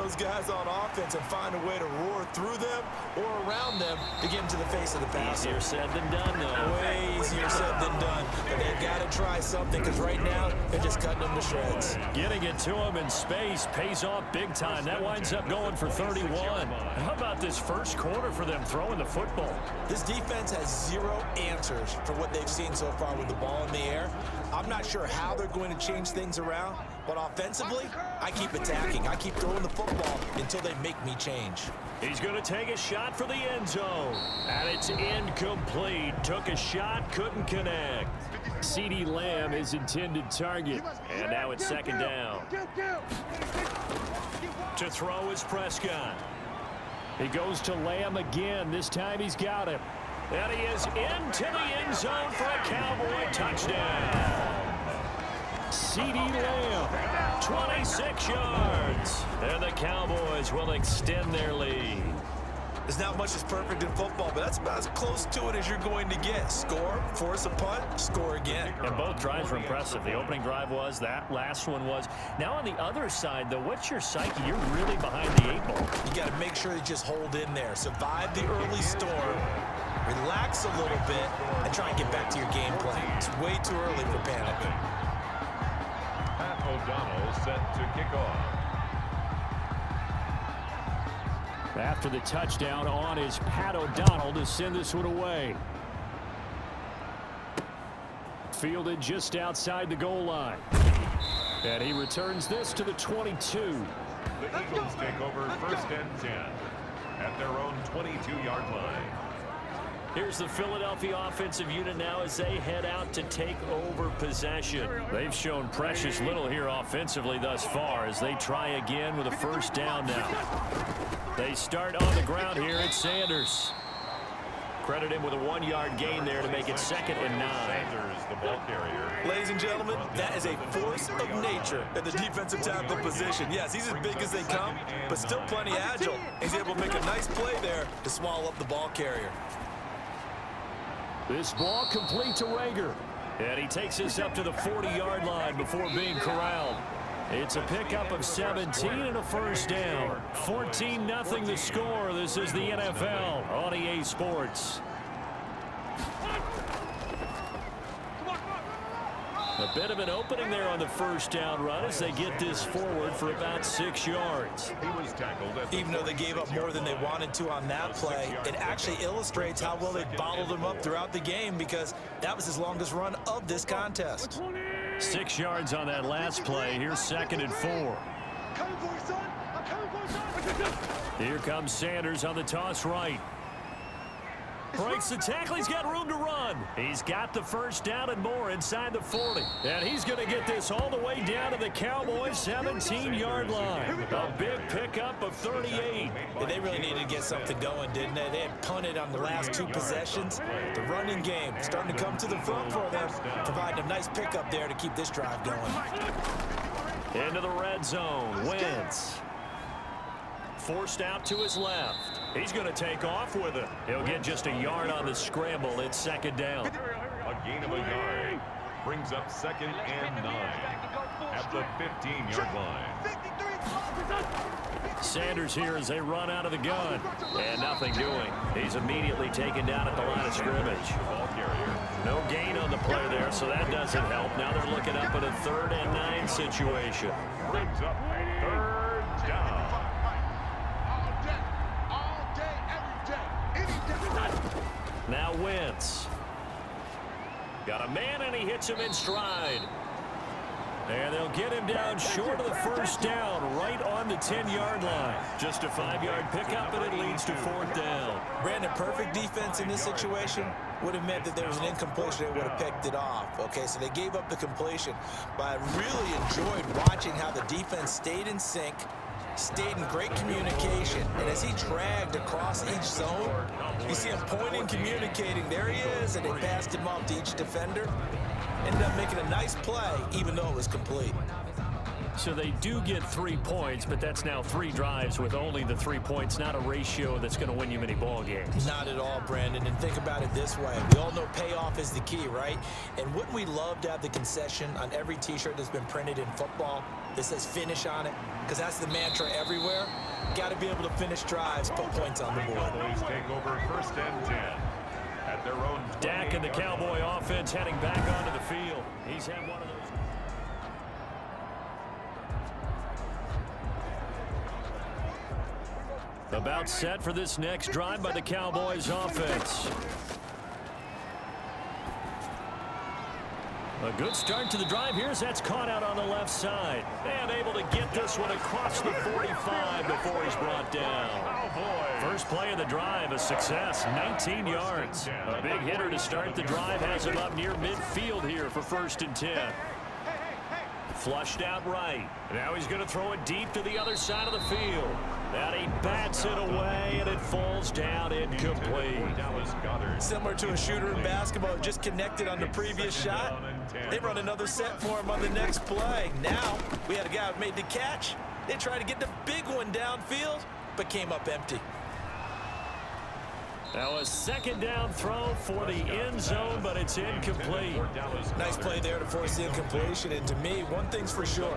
those guys on offense and find a way to roar through them or around them to get into the face of the passer. Easier said than done, though. Way easier said than done. But they've got to try something because right now they're just cutting them to shreds. Getting it to him in space pays off big time. That winds up going for 31. How about this first quarter for them throwing the football? This defense has zero answers for what they've seen so far with the ball in the air. I'm not sure how they're going to change things around, but offensively, I keep attacking. I keep throwing the football until they make me change. He's going to take a shot for the end zone. And it's incomplete. Took a shot, couldn't connect. CeeDee Lamb is intended target. And now it's second down. To throw is Prescott. He goes to Lamb again. This time he's got him. And he is into the end zone for a Cowboy touchdown. CeeDee Lamb, 26 yards. And the Cowboys will extend their lead. There's not much that's perfect in football, but that's about as close to it as you're going to get. Score, force a punt, score again. And both drives were impressive. The opening drive was, that last one was. Now on the other side, though, what's your psyche? You're really behind the 8 ball. You got to make sure you just hold in there. Survive the early storm, relax a little bit, and try and get back to your game plan. It's way too early for panic. Pat O'Donnell set to kick off. After the touchdown on is Pat O'Donnell to send this one away. Fielded just outside the goal line. And he returns this to the 22. The Eagles take over first and 10 at their own 22-yard line. Here's the Philadelphia offensive unit now as they head out to take over possession. They've shown precious little here offensively thus far as they try again with a first down now. They start on the ground here at Sanders. Credit him with a 1-yard gain there to make it 2nd and 9. Sanders, the ball carrier. Ladies and gentlemen, that is a force of nature at the defensive tackle position. Yes, he's as big as they come, but still plenty agile. He's able to make a nice play there to swallow up the ball carrier. This ball complete to Rager. And he takes us up to the 40-yard line before being corralled. It's a pickup of 17 and a first down. 14-0 the score. This is the NFL on EA Sports. A bit of an opening there on the first down run as they get this forward for about 6 yards. He was tackled. Even though they gave up more than they wanted to on that play, it actually illustrates how well they bottled him up throughout the game because that was his longest run of this contest. 6 yards on that last play. Here's 2nd and 4. Here comes Sanders on the toss right. Breaks the tackle. He's got room to run. He's got the first down and more inside the 40. And he's going to get this all the way down to the Cowboys' 17-yard line. A big pickup of 38. Yeah, they really needed to get something going, didn't they? They had punted on the last 2 possessions. The running game starting to come to the front for them, providing a nice pickup there to keep this drive going. Into the red zone. Wentz. Forced out to his left. He's going to take off with it. He'll get just a yard on the scramble. It's 2nd down. A gain of a yard brings up 2nd and 9 at the 15-yard line. Sanders here as they run out of the gun. And nothing doing. He's immediately taken down at the line of scrimmage. Ball carrier. No gain on the play there, so that doesn't help. Now they're looking up at a 3rd and 9 situation. Brings up 3rd down. Now Wentz. Got a man, and he hits him in stride. And they'll get him down short of the first down, right on the 10-yard line. Just a 5-yard pickup, and it leads to 4th down. Brandon, perfect defense in this situation would have meant that there was an incompletion. They would have picked it off. Okay, so they gave up the completion. But I really enjoyed watching how the defense stayed in sync, stayed in great communication, and as he dragged across each zone, you see him pointing, communicating. There he is, and they passed him off to each defender. Ended up making a nice play, even though it was complete. So they do get 3 points, but that's now 3 drives with only the 3 points, not a ratio that's going to win you many ball games. Not at all, Brandon. And think about it this way. We all know payoff is the key, right? And wouldn't we love to have the concession on every T-shirt that's been printed in football that says finish on it? Because that's the mantra everywhere. Got to be able to finish drives, put points on the board. Cowboys take over 1st and 10 at their own. Dak and the Cowboy offense heading back onto the field. He's had one of those. About set for this next drive by the Cowboys offense. A good start to the drive here as that's caught out on the left side. And able to get this one across the 45 before he's brought down. First play of the drive, a success, 19 yards. A big hitter to start the drive has him up near midfield here for 1st and 10. Flushed out right. Now he's going to throw it deep to the other side of the field. That he bats it away, and it falls down incomplete. Similar to a shooter in basketball, just connected on the previous shot. They run another set for him on the next play. Now, we had a guy who made the catch. They tried to get the big one downfield, but came up empty. Now a 2nd down throw for the end zone, but it's incomplete. Nice play there to force the incompletion. And to me, one thing's for sure.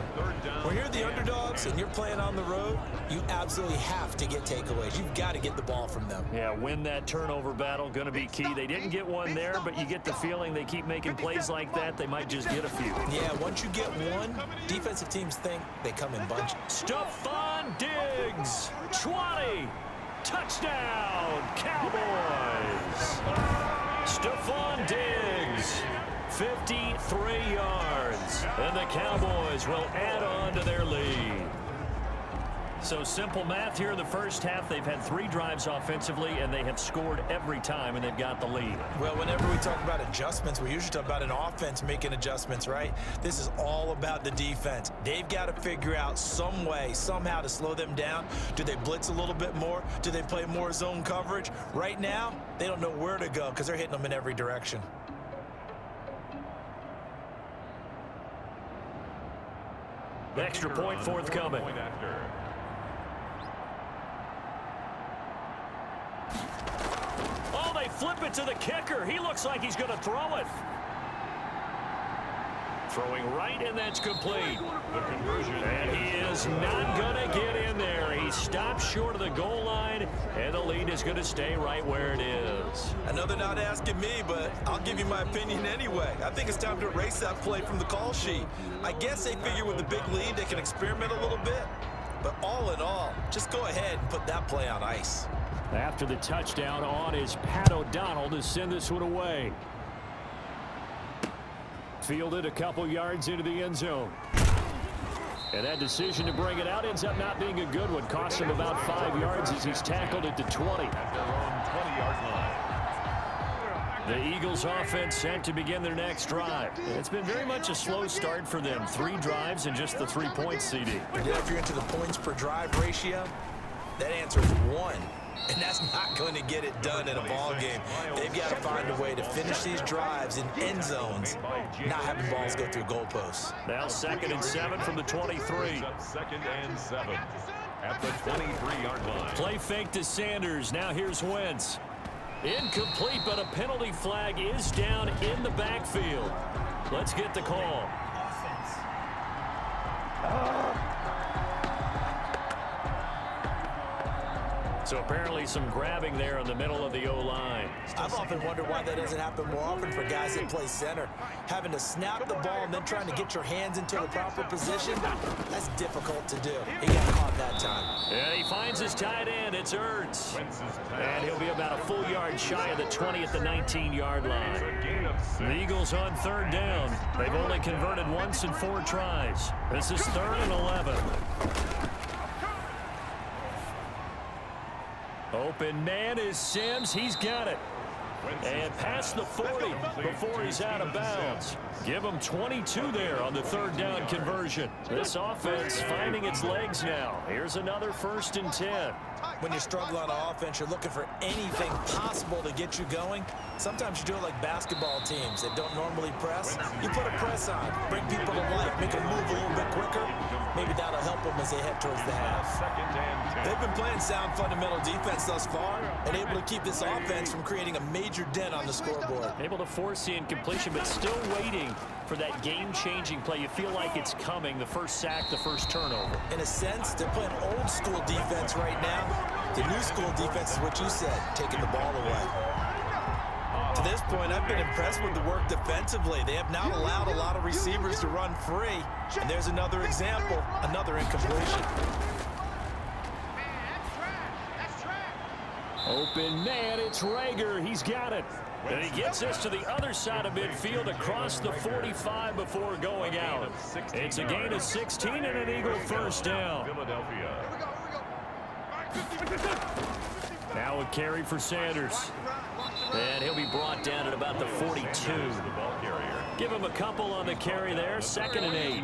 When you're the underdogs and you're playing on the road, you absolutely have to get takeaways. You've got to get the ball from them. Yeah, win that turnover battle, going to be key. They didn't get one there, but you get the feeling they keep making plays like that, they might just get a few. Yeah, once you get one, defensive teams think they come in bunches. Stephon Diggs, 20. Touchdown, Cowboys. Stephon Diggs, 53 yards. And the Cowboys will add on to their lead. So simple math here in the first half. They've had 3 drives offensively, and they have scored every time, and they've got the lead. Well, whenever we talk about adjustments, we usually talk about an offense making adjustments, right? This is all about the defense. They've got to figure out some way, somehow to slow them down. Do they blitz a little bit more? Do they play more zone coverage? Right now, they don't know where to go because they're hitting them in every direction. Extra point forthcoming. Oh, they flip it to the kicker. He looks like he's going to throw it. Throwing right, and that's complete. And he is not going to get in there. He stops short of the goal line, and the lead is going to stay right where it is. Another not asking me, but I'll give you my opinion anyway. I think it's time to erase that play from the call sheet. I guess they figure with the big lead they can experiment a little bit. But all in all, just go ahead and put that play on ice. After the touchdown on is Pat O'Donnell to send this one away. Fielded a couple yards into the end zone. And that decision to bring it out ends up not being a good one. Costs him about 5 yards as he's tackled at the 20. At their own 20-yard line. The Eagles offense set to begin their next drive. It's been very much a slow start for them. 3 drives and just the 3 points, CD. Yeah, if you're into the points per drive ratio, that answer is 1. And that's not going to get it done in a ball game. They've got to find a way to finish these drives in end zones, not having balls go through goalposts. Now 2nd and 7 from the 23. 2nd and 7 at the 23-yard line. Play fake to Sanders. Now here's Wentz. Incomplete, but a penalty flag is down in the backfield. Let's get the call. So apparently some grabbing there in the middle of the O-line. I've often wondered why that doesn't happen more often for guys that play center. Having to snap the ball and then trying to get your hands into the proper position, that's difficult to do. He got caught that time. And he finds his tight end. It's Ertz. And he'll be about a full yard shy of the 20 at the 19-yard line. The Eagles on 3rd down. They've only converted once in 4 tries. This is 3rd and 11. Open man is Sims. He's got it. And past the 40 before he's out of bounds. Give him 22 there on the 3rd down conversion. This offense finding its legs now. Here's another 1st and 10. When you struggle on offense, you're looking for anything possible to get you going. Sometimes you do it like basketball teams that don't normally press. You put a press on, bring people to life, make them move a little bit quicker. Maybe that'll help them as they head towards the half. Second and 10. They've been playing sound fundamental defense thus far and able to keep this offense from creating a major dent on the scoreboard. Able to force the incompletion, but still waiting for that game-changing play. You feel like it's coming, the first sack, the first turnover. In a sense, they're playing old school defense right now. The new school defense is what you said, taking the ball away. To this point, I've been impressed with the work defensively. They have not allowed a lot of receivers to run free. And there's another example, another incompletion. Open man, it's Rager. He's got it. And he gets this to the other side of midfield across the 45 before going out. It's a gain of 16 and an Eagle first down. Philadelphia. Now a carry for Sanders. And he'll be brought down at about the 42. Give him a couple on the carry there. 2nd and 8.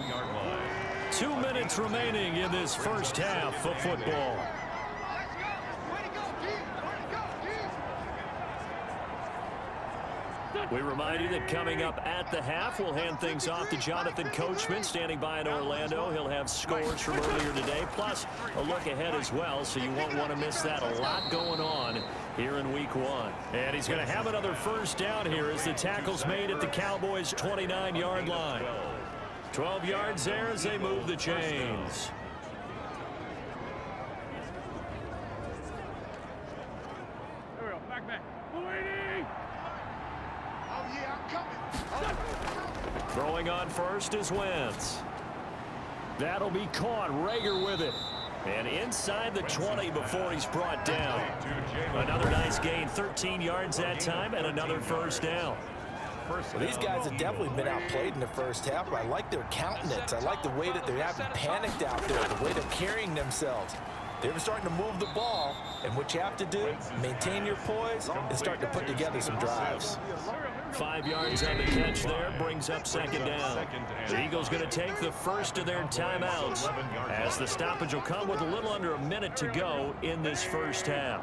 2 minutes remaining in this first half of football. We remind you that coming up at the half, we'll hand things off to Jonathan Coachman, standing by in Orlando. He'll have scores from earlier today, plus a look ahead as well, so you won't want to miss that. A lot going on here in week 1. And he's going to have another first down here as the tackle's made at the Cowboys' 29-yard line. 12 yards there as they move the chains. Throwing on first is Wentz. That'll be caught. Rager with it. And inside the 20 before he's brought down. Another nice gain. 13 yards that time and another first down. Well, these guys have definitely been outplayed in the first half, but I like their countenance. I like the way that they haven't panicked out there, the way they're carrying themselves. They're starting to move the ball, and what you have to do, maintain your poise and start to put together some drives. 5 yards on the catch there, brings up 2nd down. The Eagles going to take the first of their timeouts as the stoppage will come with a little under a minute to go in this first half.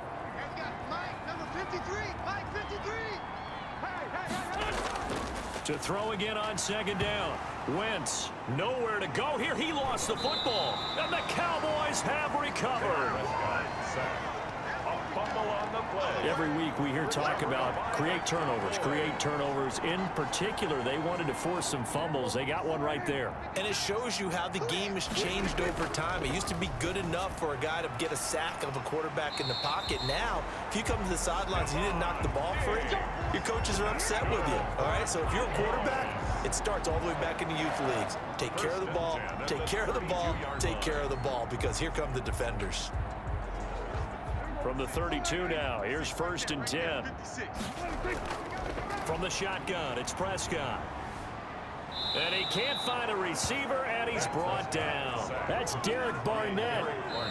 To throw again on 2nd down. Wentz, nowhere to go here. He lost the football, and the Cowboys have recovered. Every week we hear talk about create turnovers. In particular, they wanted to force some fumbles. They got one right there. And it shows you how the game has changed over time. It used to be good enough for a guy to get a sack of a quarterback in the pocket. Now, if you come to the sidelines and you didn't knock the ball free, your coaches are upset with you. All right, so if you're a quarterback, it starts all the way back in the youth leagues. Take care of the ball, take care of the ball, take care of the ball, because here come the defenders. From the 32 now, here's 1st and 10. From the shotgun, it's Prescott. And he can't find a receiver, and he's brought down. That's Derek Barnett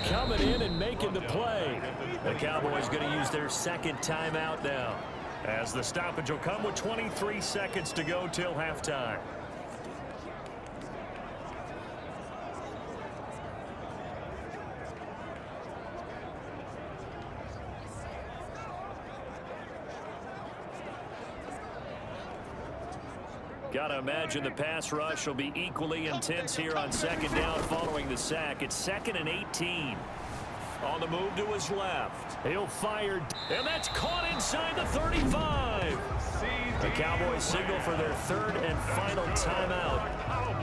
coming in and making the play. The Cowboys going to use their 2nd timeout now, as the stoppage will come with 23 seconds to go till halftime. Got to imagine the pass rush will be equally intense here on 2nd down following the sack. It's 2nd and 18. On the move to his left. He'll fire, and that's caught inside the 35. The Cowboys signal for their 3rd and final timeout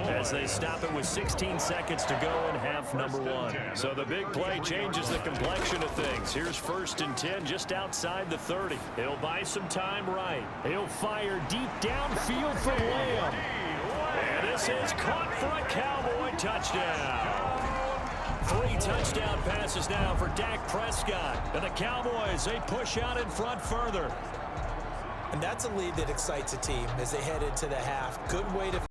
as they stop it with 16 seconds to go in half number 1. So the big play changes the complexion of things. Here's 1st and 10 just outside the 30. He'll buy some time right. He'll fire deep downfield for Lamb. And this is caught for a Cowboy touchdown. 3 touchdown passes now for Dak Prescott. And the Cowboys, they push out in front further. And that's a lead that excites a team as they head into the half. Good way to